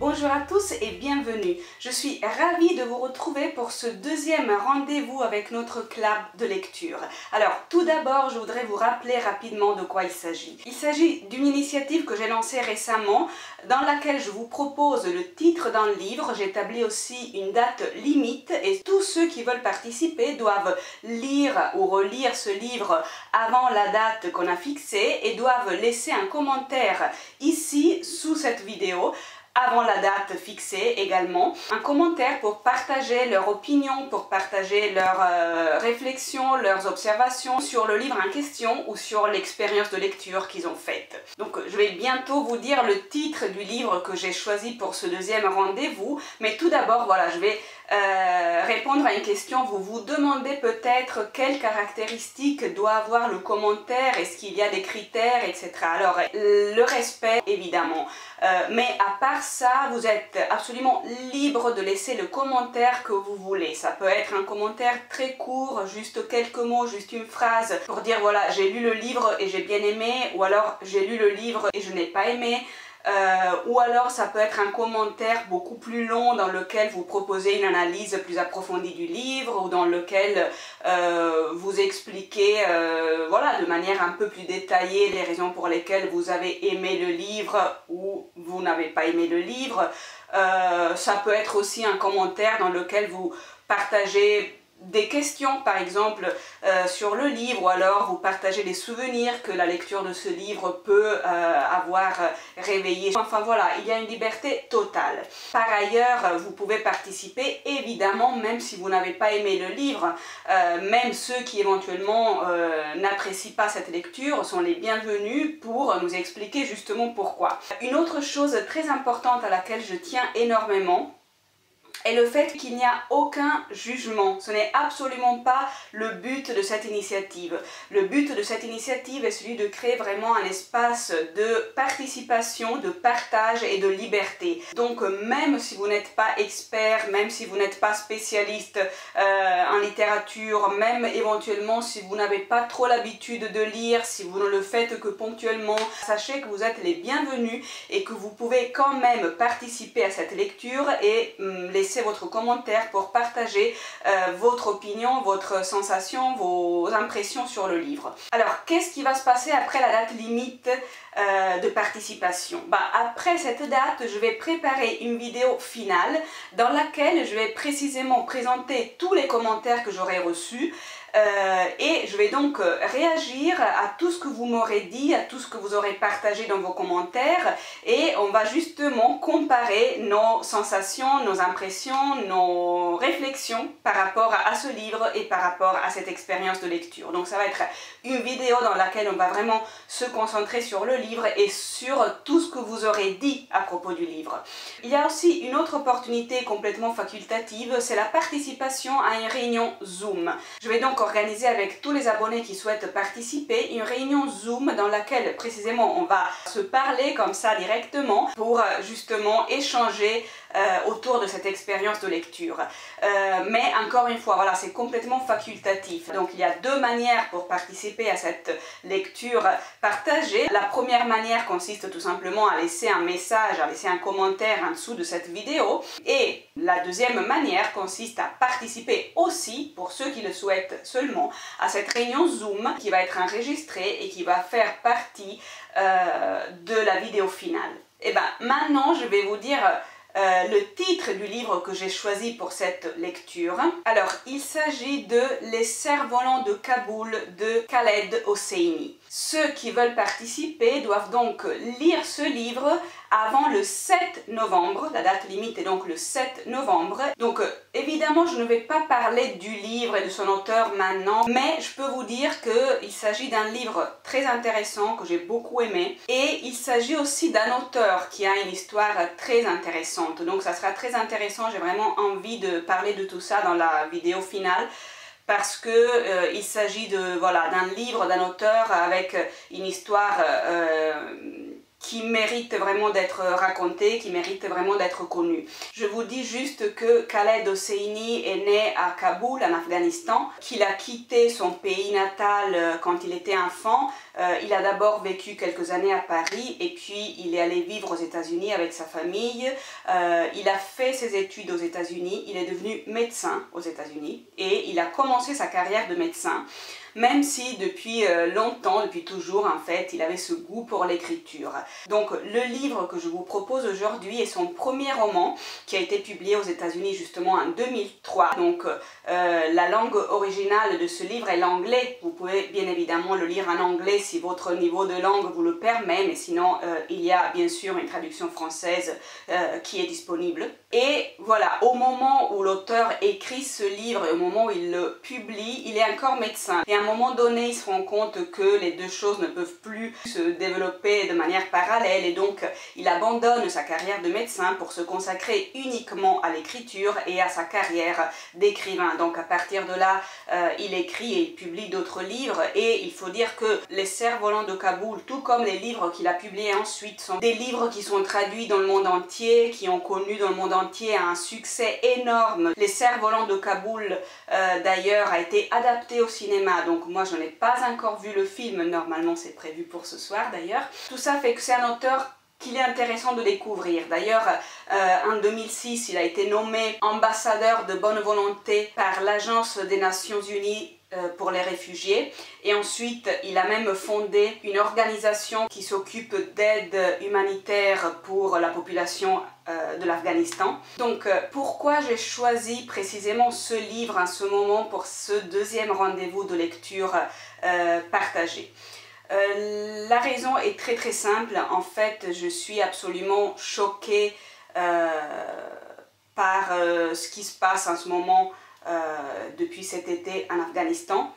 Bonjour à tous et bienvenue. Je suis ravie de vous retrouver pour ce deuxième rendez-vous avec notre club de lecture. Alors, tout d'abord, je voudrais vous rappeler rapidement de quoi il s'agit. Il s'agit d'une initiative que j'ai lancée récemment, dans laquelle je vous propose le titre d'un livre. J'établis aussi une date limite et tous ceux qui veulent participer doivent lire ou relire ce livre avant la date qu'on a fixée et doivent laisser un commentaire ici sous cette vidéo avant la date fixée également, un commentaire pour partager leur opinion, pour partager leurs réflexions, leurs observations sur le livre en question ou sur l'expérience de lecture qu'ils ont faite. Donc je vais bientôt vous dire le titre du livre que j'ai choisi pour ce deuxième rendez-vous, mais tout d'abord voilà, je vais répondre à une question. Vous vous demandez peut-être quelles caractéristiques doit avoir le commentaire, est-ce qu'il y a des critères, etc. Alors le respect évidemment, mais à part ça, vous êtes absolument libre de laisser le commentaire que vous voulez. Ça peut être un commentaire très court, juste quelques mots, juste une phrase pour dire voilà, j'ai lu le livre et j'ai bien aimé, ou alors j'ai lu le livre et je n'ai pas aimé. Ou alors ça peut être un commentaire beaucoup plus long dans lequel vous proposez une analyse plus approfondie du livre ou dans lequel vous expliquez voilà, de manière un peu plus détaillée les raisons pour lesquelles vous avez aimé le livre ou vous n'avez pas aimé le livre. Ça peut être aussi un commentaire dans lequel vous partagez des questions par exemple sur le livre, ou alors vous partagez des souvenirs que la lecture de ce livre peut avoir réveillé. Enfin voilà, il y a une liberté totale. Par ailleurs, vous pouvez participer évidemment même si vous n'avez pas aimé le livre, même ceux qui éventuellement n'apprécient pas cette lecture sont les bienvenus pour nous expliquer justement pourquoi. Une autre chose très importante à laquelle je tiens énormément, et le fait qu'il n'y a aucun jugement. Ce n'est absolument pas le but de cette initiative. Le but de cette initiative est celui de créer vraiment un espace de participation, de partage et de liberté. Donc même si vous n'êtes pas expert, même si vous n'êtes pas spécialiste en littérature, même éventuellement si vous n'avez pas trop l'habitude de lire, si vous ne le faites que ponctuellement, sachez que vous êtes les bienvenus et que vous pouvez quand même participer à cette lecture et laisser votre commentaire pour partager votre opinion, votre sensation, vos impressions sur le livre. Alors, qu'est-ce qui va se passer après la date limite de participation? Après cette date, je vais préparer une vidéo finale dans laquelle je vais précisément présenter tous les commentaires que j'aurai reçus. Et je vais donc réagir à tout ce que vous m'aurez dit, à tout ce que vous aurez partagé dans vos commentaires, et on va justement comparer nos sensations, nos impressions, nos réflexions par rapport à ce livre et par rapport à cette expérience de lecture. Donc ça va être une vidéo dans laquelle on va vraiment se concentrer sur le livre et sur tout ce que vous aurez dit à propos du livre. Il y a aussi une autre opportunité complètement facultative, c'est la participation à une réunion Zoom. Je vais donc organiser avec tous les abonnés qui souhaitent participer une réunion Zoom dans laquelle précisément on va se parler comme ça directement pour justement échanger autour de cette expérience de lecture. Mais encore une fois, voilà, c'est complètement facultatif. Donc il y a deux manières pour participer à cette lecture partagée. La première manière consiste tout simplement à laisser un message, à laisser un commentaire en dessous de cette vidéo. Et la deuxième manière consiste à participer aussi, pour ceux qui le souhaitent seulement, à cette réunion Zoom qui va être enregistrée et qui va faire partie de la vidéo finale. Et bien maintenant je vais vous dire le titre du livre que j'ai choisi pour cette lecture. Alors, il s'agit de Les cerfs-volants de Kaboul de Khaled Hosseini. Ceux qui veulent participer doivent donc lire ce livre avant le 7 novembre. La date limite est donc le 7 novembre. Donc, évidemment, je ne vais pas parler du livre et de son auteur maintenant, mais je peux vous dire qu'il s'agit d'un livre très intéressant que j'ai beaucoup aimé. Et il s'agit aussi d'un auteur qui a une histoire très intéressante. Donc, ça sera très intéressant. J'ai vraiment envie de parler de tout ça dans la vidéo finale, parce que il s'agit de voilà, d'un livre, d'un auteur avec une histoire qui mérite vraiment d'être raconté, qui mérite vraiment d'être connu. Je vous dis juste que Khaled Hosseini est né à Kaboul, en Afghanistan, qu'il a quitté son pays natal quand il était enfant. Il a d'abord vécu quelques années à Paris et puis il est allé vivre aux États-Unis avec sa famille. Il a fait ses études aux États-Unis, il est devenu médecin aux États-Unis et il a commencé sa carrière de médecin. Même si depuis longtemps, depuis toujours en fait, il avait ce goût pour l'écriture. Donc le livre que je vous propose aujourd'hui est son premier roman qui a été publié aux États-Unis justement en 2003. Donc la langue originale de ce livre est l'anglais. Vous pouvez bien évidemment le lire en anglais si votre niveau de langue vous le permet, mais sinon il y a bien sûr une traduction française qui est disponible. Et voilà, au moment où l'auteur écrit ce livre et au moment où il le publie, il est encore médecin. Et à un moment donné, il se rend compte que les deux choses ne peuvent plus se développer de manière parallèle et donc il abandonne sa carrière de médecin pour se consacrer uniquement à l'écriture et à sa carrière d'écrivain. Donc à partir de là, il écrit et il publie d'autres livres et il faut dire que Les Cerfs-Volants de Kaboul, tout comme les livres qu'il a publiés ensuite, sont des livres qui sont traduits dans le monde entier, qui ont connu dans le monde entier un succès énorme. Les Cerfs-Volants de Kaboul d'ailleurs a été adapté au cinéma, donc moi je n'ai pas encore vu le film, normalement c'est prévu pour ce soir d'ailleurs. Tout ça fait que c'est un auteur qu'il est intéressant de découvrir. D'ailleurs, en 2006, il a été nommé ambassadeur de bonne volonté par l'Agence des Nations Unies pour les réfugiés et ensuite il a même fondé une organisation qui s'occupe d'aide humanitaire pour la population de l'Afghanistan. Donc pourquoi j'ai choisi précisément ce livre en ce moment pour ce deuxième rendez-vous de lecture partagé? La raison est très très simple. En fait, je suis absolument choquée par ce qui se passe en ce moment depuis cet été en Afghanistan.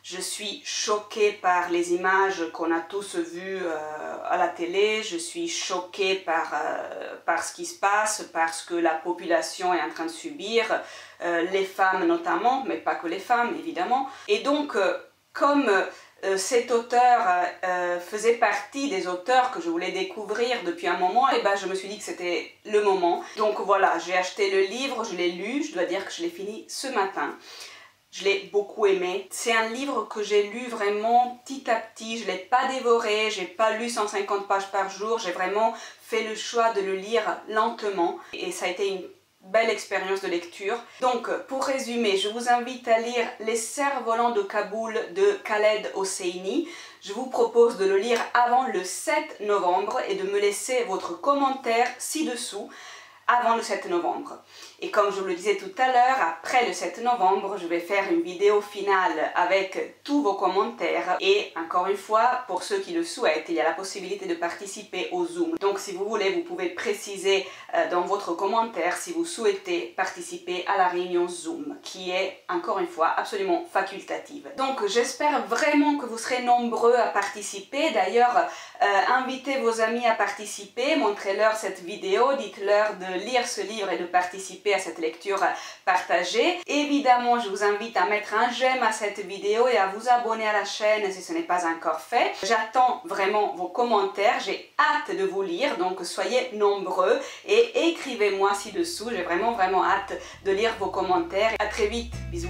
Je suis choquée par les images qu'on a tous vues à la télé. Je suis choquée par ce qui se passe, par ce que la population est en train de subir, les femmes notamment, mais pas que les femmes évidemment. Et donc, comme cet auteur faisait partie des auteurs que je voulais découvrir depuis un moment, et ben je me suis dit que c'était le moment. Donc voilà, j'ai acheté le livre, je l'ai lu, je dois dire que je l'ai fini ce matin. Je l'ai beaucoup aimé. C'est un livre que j'ai lu vraiment petit à petit, je ne l'ai pas dévoré, j'ai pas lu 150 pages par jour, j'ai vraiment fait le choix de le lire lentement et ça a été une belle expérience de lecture. Donc pour résumer, je vous invite à lire Les Cerfs-Volants de Kaboul de Khaled Hosseini. Je vous propose de le lire avant le 7 novembre et de me laisser votre commentaire ci-dessous avant le 7 novembre. Et comme je vous le disais tout à l'heure, après le 7 novembre, je vais faire une vidéo finale avec tous vos commentaires. Et encore une fois, pour ceux qui le souhaitent, il y a la possibilité de participer au Zoom. Donc si vous voulez, vous pouvez préciser dans votre commentaire si vous souhaitez participer à la réunion Zoom, qui est, encore une fois, absolument facultative. Donc j'espère vraiment que vous serez nombreux à participer. D'ailleurs, invitez vos amis à participer, montrez-leur cette vidéo, dites-leur de lire ce livre et de participer à cette lecture partagée. Évidemment, je vous invite à mettre un j'aime à cette vidéo et à vous abonner à la chaîne si ce n'est pas encore fait. J'attends vraiment vos commentaires, j'ai hâte de vous lire, donc soyez nombreux et écrivez-moi ci-dessous. J'ai vraiment hâte de lire vos commentaires. À très vite, bisous.